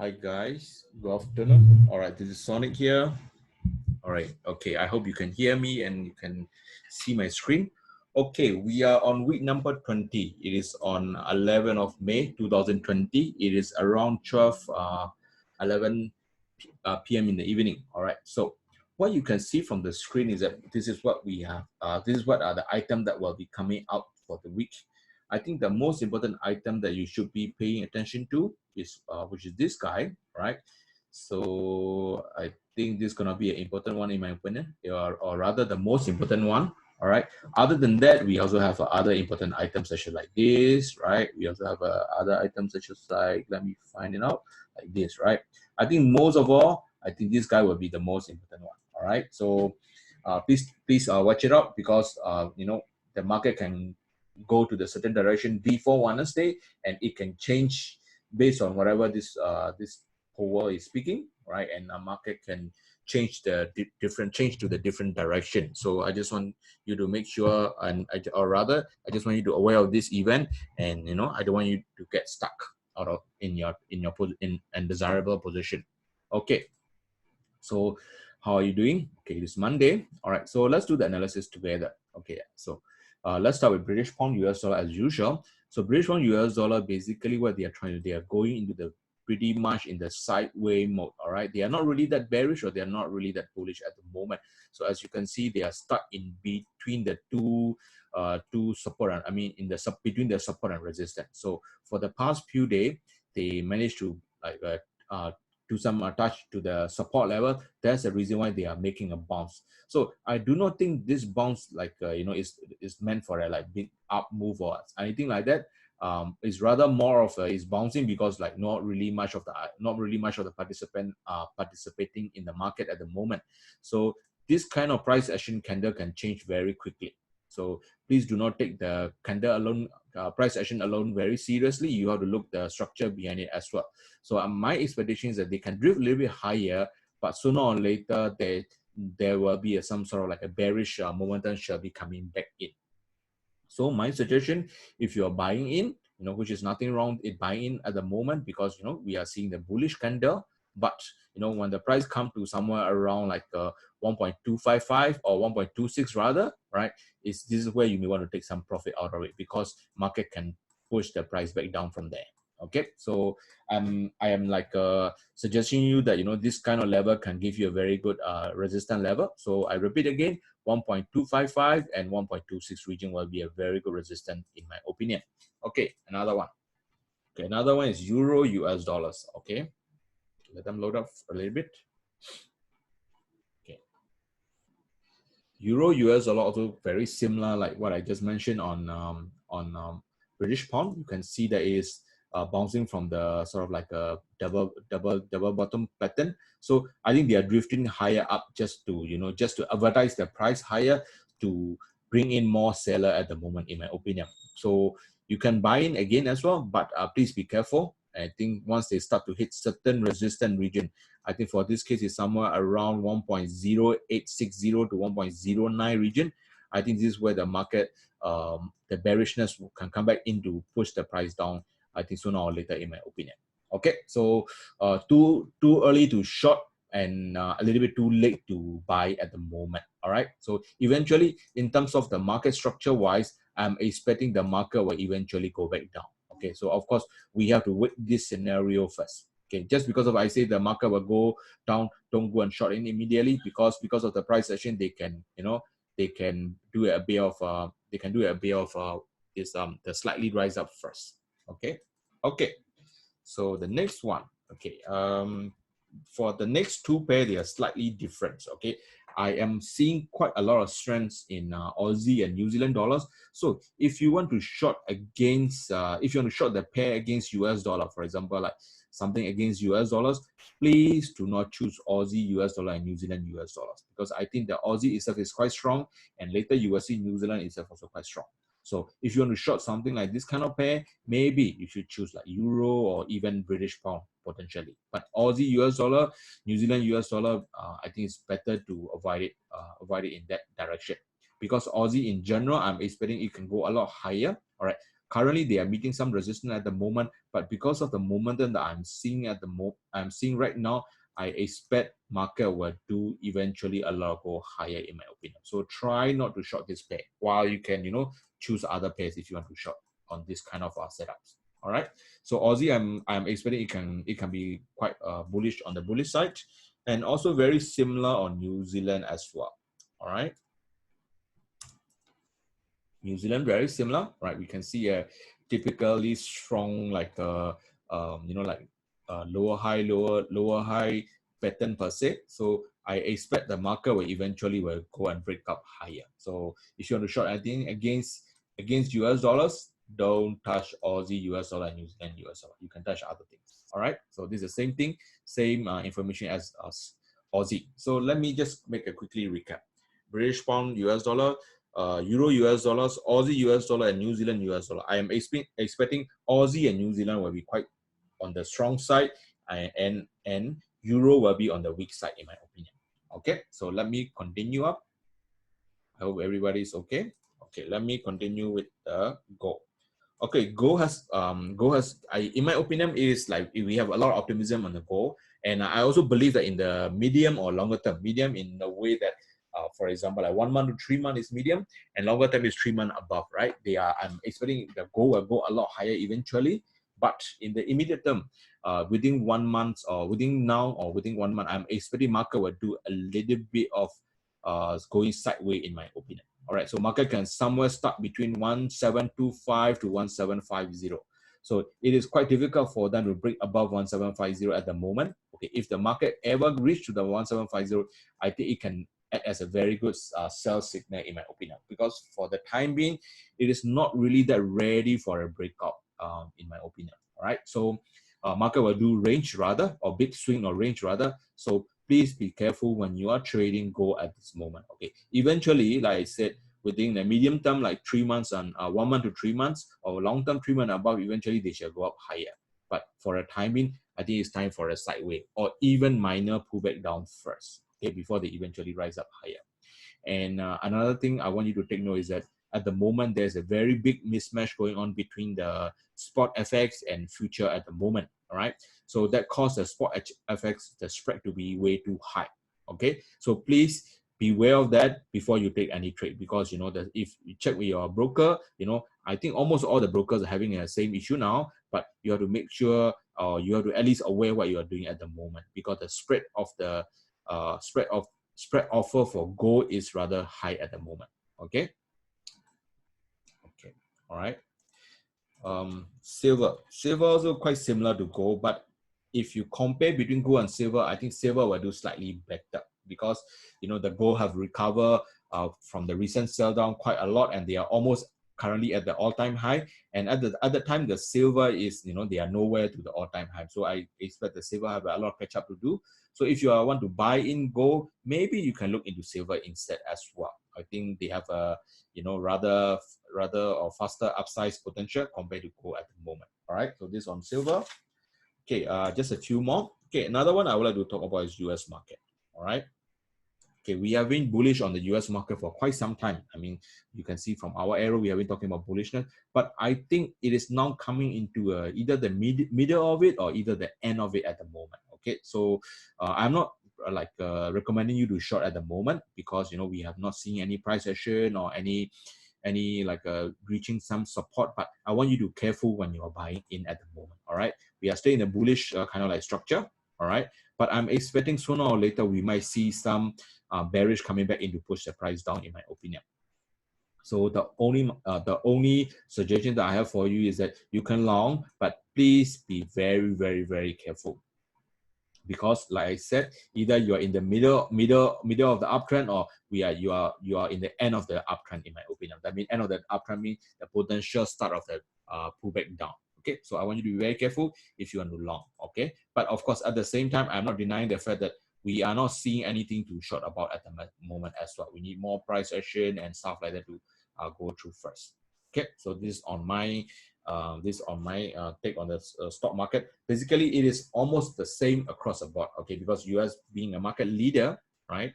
Hi guys, good afternoon. All right, this is Sonic here. All right, okay, I hope you can hear me and you can see my screen. Okay, we are on week number 20. It is on 11th of May 2020. It is around 11 p.m. in the evening. All right, so what you can see from the screen is that this is what we have. This is what are the items that will be coming out for the week. I think the most important item that you should be paying attention to is which is this guy, right? So I think this is gonna be an important one in my opinion, or rather the most important one. All right. Other than that, we also have other important items such as like this, right? We also have other items such as like, let me find it out, like this, right? I think most of all, I think this guy will be the most important one. All right. So please watch it out because you know the market can go to the certain direction before Wednesday, and it can change based on whatever this Powell is speaking, right? And the market can change change to the different direction. So I just want you to make sure, or rather, I just want you to aware of this event, and you know, I don't want you to get stuck out of in your undesirable position. Okay, so how are you doing? Okay, it's Monday. All right, so let's do the analysis together. Okay, so let's start with British pound US dollar as usual. So British pound US dollar, basically what they are trying to, they are going into the pretty much in the sideways mode. All right, they are not really that bearish or they are not really that bullish at the moment. So as you can see, they are stuck in between the two support, and I mean in the between the support and resistance. So for the past few days, they managed to like to some touch to the support level. That's the reason why they are making a bounce. So I do not think this bounce like you know is meant for a like big up move or anything like that. It's rather more of a, is bouncing because like not really much of the participant participating in the market at the moment. So this kind of price action candle can change very quickly. So please do not take the candle alone, price action alone very seriously. You have to look the structure behind it as well. So my expectation is that they can drift a little bit higher, but sooner or later there will be some sort of like a bearish momentum shall be coming back in. So my suggestion, if you are buying in, you know, which is nothing wrong in buying in at the moment, because you know we are seeing the bullish candle. But you know, when the price come to somewhere around like 1.255 or 1.26 rather, right, this is where you may want to take some profit out of it, because market can push the price back down from there. Okay, so I am like suggesting you that, you know, this kind of level can give you a very good resistance level. So I repeat again, 1.255 and 1.26 region will be a very good resistance in my opinion. Okay, another one. Okay, another one is Euro US dollars. Okay, let them load up a little bit. Okay, Euro US dollar also very similar like what I just mentioned on British pound. You can see that it is bouncing from the sort of like a double bottom pattern. So I think they are drifting higher up just to, you know, just to advertise the price higher to bring in more seller at the moment, in my opinion. So you can buy in again as well, but please be careful. I think once they start to hit certain resistance region, I think for this case is somewhere around 1.0860 to 1.09 region. I think this is where the market, the bearishness can come back in to push the price down, I think sooner or later, in my opinion. Okay, so too early to short and a little bit too late to buy at the moment. All right, so eventually in terms of the market structure wise, I'm expecting the market will eventually go back down. Okay, so of course we have to wait this scenario first. Okay, just because of I say the market will go down, don't go and short in immediately, because of the price action, they can, you know, they can do a bit of is the slightly rise up first. Okay, okay. So the next one, okay, for the next two pair, they are slightly different. Okay, I am seeing quite a lot of strengths in Aussie and New Zealand dollars. So if you want to short against, if you want to short the pair against US dollar, for example, like something against US dollars, please do not choose Aussie US dollar and New Zealand US dollars, because I think the Aussie itself is quite strong, and later you will see New Zealand itself also quite strong. So if you want to short something like this kind of pair, maybe you should choose like Euro or even British pound potentially. But Aussie US dollar, New Zealand US dollar, I think it's better to avoid it in that direction, because Aussie in general, I'm expecting it can go a lot higher. All right, currently they are meeting some resistance at the moment, but because of the momentum that I'm seeing I'm seeing right now, I expect market will do eventually a lot go higher in my opinion. So try not to short this pair, while you can, choose other pairs if you want to short on this kind of setups. All right. So Aussie, I'm expecting it can be quite bullish on the bullish side, and also very similar on New Zealand as well. All right. New Zealand very similar, right? We can see a typically strong like like lower high, lower high pattern per se. So I expect the market will eventually will go and break up higher. So if you want to short anything against US dollars, don't touch Aussie US dollar and New Zealand US dollar. You can touch other things. All right. So this is the same thing, same information as Aussie. So let me just make a quickly recap. British pound US dollar, Euro US dollars, Aussie US dollar, and New Zealand US dollar. I am expecting Aussie and New Zealand will be quite on the strong side, and Euro will be on the weak side in my opinion. Okay, so let me continue up. I hope everybody is okay. Okay, let me continue with the gold. Okay, gold has in my opinion, it is like we have a lot of optimism on the gold, and I also believe that in the medium or longer term, medium in the way that for example, like 1 month to 3 months is medium, and longer term is 3 months above, right? I'm expecting the gold will go a lot higher eventually, but in the immediate term, within 1 month or within now or within 1 month, I'm expecting market will do a little bit of going sideways in my opinion. All right, so market can somewhere start between 1725 to 1750. So it is quite difficult for them to break above 1750 at the moment. Okay, if the market ever reach to the 1750, I think it can act as a very good sell signal in my opinion, because for the time being, it is not really that ready for a breakout in my opinion. All right, so market will do range rather, or big swing or range rather. So please be careful when you are trading gold at this moment. Okay, eventually, like I said, within the medium term, like 3 months and 1 month to 3 months, or long term 3 months above, eventually they shall go up higher. But for a timing, I think it's time for a sideway or even minor pullback down first, okay, before they eventually rise up higher. And another thing I want you to take note is that at the moment, there's a very big mismatch going on between the spot FX and future at the moment. All right. So that caused the spot FX, the spread to be way too high. Okay. So please beware of that before you take any trade, because that if you check with your broker, I think almost all the brokers are having the same issue now, but you have to make sure you have to at least aware what you are doing at the moment, because the spread of the spread offer for gold is rather high at the moment. Okay. Okay. All right. Silver also quite similar to gold, but if you compare between gold and silver, I think silver will do slightly better, because the gold have recovered from the recent sell down quite a lot, and they are almost currently at the all-time high. And at the time, the silver is they are nowhere to the all-time high. So I expect the silver have a lot of catch up to do. So if you want to buy in gold, maybe you can look into silver instead as well. I think they have a rather or faster upsize potential compared to gold at the moment. All right, so this on silver. Okay, just a few more. Okay, another one I would like to talk about is US market. All right. Okay, we have been bullish on the US market for quite some time. I mean, you can see from our arrow, we have been talking about bullishness, but I think it is now coming into either the middle of it or either the end of it at the moment. Okay, so I'm not recommending you to short at the moment, because we have not seen any price action or any reaching some support, but I want you to be careful when you are buying in at the moment. All right, we are still in a bullish kind of like structure. All right, but I'm expecting sooner or later we might see some bearish coming back in to push the price down, in my opinion. So the only suggestion that I have for you is that you can long, but please be very, very, very careful, because like I said, either you are in the middle of the uptrend, or you are in the end of the uptrend, in my opinion. That means end of the uptrend means the potential start of the pullback down. Okay, so I want you to be very careful if you want to long. Okay, but of course at the same time, I'm not denying the fact that we are not seeing anything to short about at the moment as well. We need more price action and stuff like that to go through first. Okay, so this is on my take on the stock market. Basically, it is almost the same across the board. Okay, because US being a market leader, right?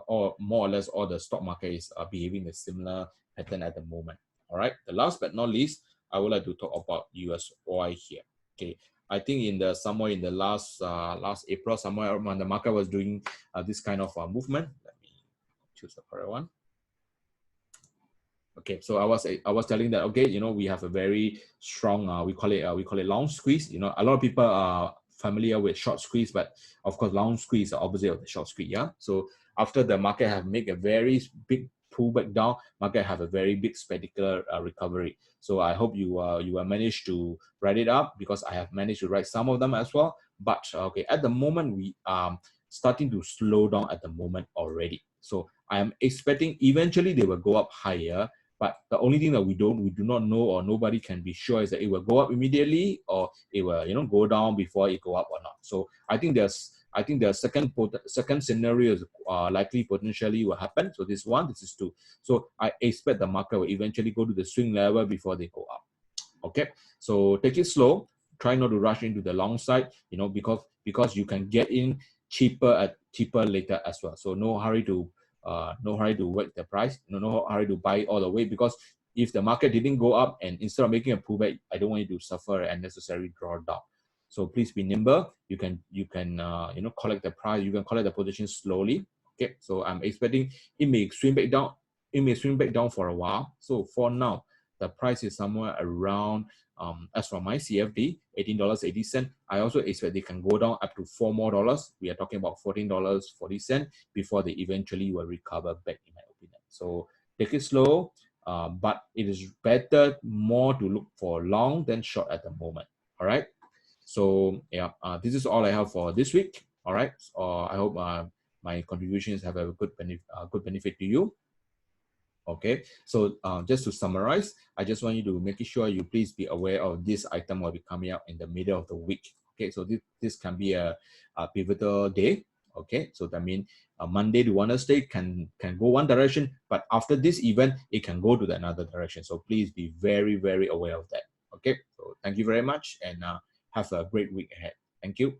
Or more or less all the stock market is behaving a similar pattern at the moment. All right. The last but not least, I would like to talk about USY here. Okay, I think in the somewhere in the last April, somewhere when the market was doing this kind of movement. Let me choose the correct one. Okay, so I was telling that, okay, you know, we have a very strong we call it long squeeze. You know, a lot of people are familiar with short squeeze, but of course long squeeze is the opposite of the short squeeze. Yeah, so after the market have made a very big pullback down, market have a very big spectacular recovery. So I hope you will manage to write it up, because I have managed to write some of them as well. But okay, at the moment we starting to slow down at the moment already. So I am expecting eventually they will go up higher. But the only thing that we do not know, or nobody can be sure, is that it will go up immediately, or it will, you know, go down before it go up or not. So I think the second scenario is likely potentially will happen. So this is two. So I expect the market will eventually go to the swing level before they go up. Okay, so take it slow. Try not to rush into the long side, you know, because you can get in cheaper later as well. So no hurry to work the price. No hurry to buy all the way, because if the market didn't go up and instead of making a pullback, I don't want you to suffer an unnecessary drawdown. So please be nimble. You can collect the price. You can collect the position slowly. Okay, so I'm expecting it may swing back down. It may swing back down for a while. So for now, the price is somewhere around, as for my CFD, $18.80. I also expect they can go down up to $4 more. We are talking about $14.40 before they eventually will recover back, in my opinion. So take it slow, but it is better more to look for long than short at the moment. All right. So yeah, this is all I have for this week. All right. I hope my contributions have a good benefit to you. Okay, so just to summarize, I just want you to make sure you please be aware of this item will be coming out in the middle of the week. Okay, so this can be a pivotal day. Okay, so that means Monday to Wednesday can go one direction, but after this event, it can go to the another direction. So please be very, very aware of that. Okay, so thank you very much, and have a great week ahead. Thank you.